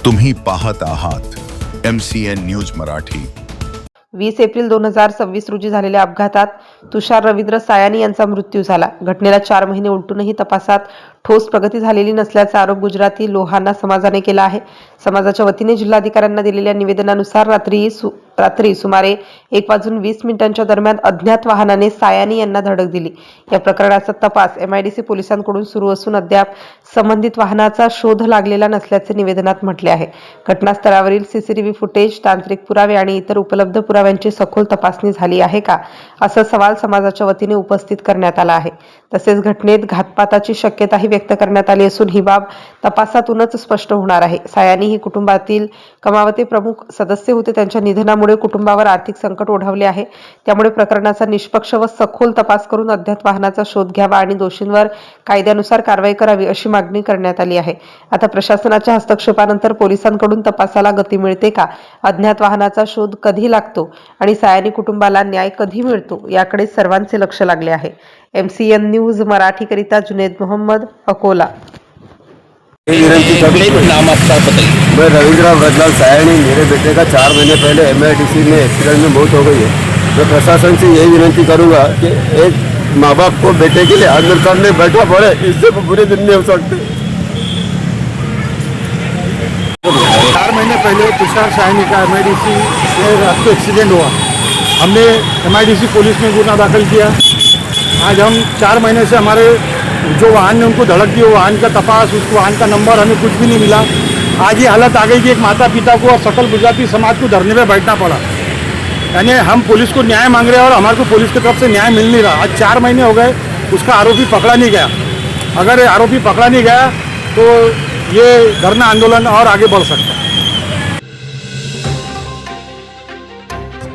तुम्ही पाहत आहात MCN न्यूज मराठी। 20 एप्रिल 2026 रोजी झालेल्या अपघातात तुषार रवींद्र सायानी यांचा मृत्यू झाला। घटनेला 4 महिने उलटूनही तपासात ठोस प्रगती झालेली नसल्याचा आरोप गुजराती लोहाना समाजाने केला आहे। समाजाच्या वतीने जिल्हाधिकाऱ्यांना दिलेल्या निवेदनानुसार रात्री सुमारे 1:20 दरम्यान अज्ञात वाहनाने सायानी यांना धडक दिली। या प्रकरणाचा तपास MIDC पोलिसांकडून सुरू असून अद्याप संबंधित वाहनाचा शोध लागलेला नसल्याचे निवेदनात म्हटले आहे। घटनास्थळावरील CCTV फुटेज, तांत्रिक पुरावे आणि इतर उपलब्ध पुराव्यांची सखोल तपासणी झाली आहे का, असा सवाल समाजाच्या वतीने उपस्थित करण्यात आला आहे। तसेच घटनेत घातपाताची शक्यताही व्यक्त करण्यात आली असून ही बाब तपासातूनच स्पष्ट होणार आहे। सायानी ही कुटुंबातील कमावते प्रमुख सदस्य होते। त्यांच्या निधनामुळे कुटुंबावर आर्थिक संकट ओढवले आहे। त्यामुळे प्रकरणाचा निष्पक्ष व सखोल तपास करून अज्ञात वाहनाचा शोध घ्यावा आणि दोषींवर कायद्यानुसार कारवाई करावी अशी मागणी करण्यात आली आहे। आता प्रशासनाच्या हस्तक्षेपानंतर पोलिसांकडून तपासाला गती मिळते का, अज्ञात वाहनाचा शोध कधी लागतो आणि सायानी कुटुंबाला न्याय कधी मिळतो याकडे सर्वांचे लक्ष लागले आहे। MCN न्यूज मराठी करिता जुनेद मोहम्मद, अकोला। नाम आपका बताइए। मैं रविंद्र व्रजलाल सायानी, मेरे बेटे का 4 महीने पहले MIDC में एक्सीडेंट में मौत हो गई है। मैं प्रशासन से यही विनती करूंगा कि एक माँ बाप को बेटे के लिए आंदोलन करने बैठा पड़े, इससे बुरे दिन नहीं हो सकते। 4 महीने पहले तुषार सायानी का MIDC से रात को एक्सीडेंट हुआ। हमने MIDC पुलिस में गुना दाखिल किया। आज हम 4 महीने से हमारे जो वाहन ने उनको धड़क दी, वो वाहन का तपास, उस वाहन का नंबर हमें कुछ भी नहीं मिला। आज ये हालत आ गई कि एक माता पिता को और सकल गुजराती समाज को धरने पे बैठना पड़ा। यानी हम पुलिस को न्याय मांग रहे हैं और हमारे को पुलिस की तरफ से न्याय मिल नहीं रहा। आज 4 महीने हो गए, उसका आरोपी पकड़ा नहीं गया। अगर आरोपी पकड़ा नहीं गया तो ये धरना आंदोलन और आगे बढ़ सकता है।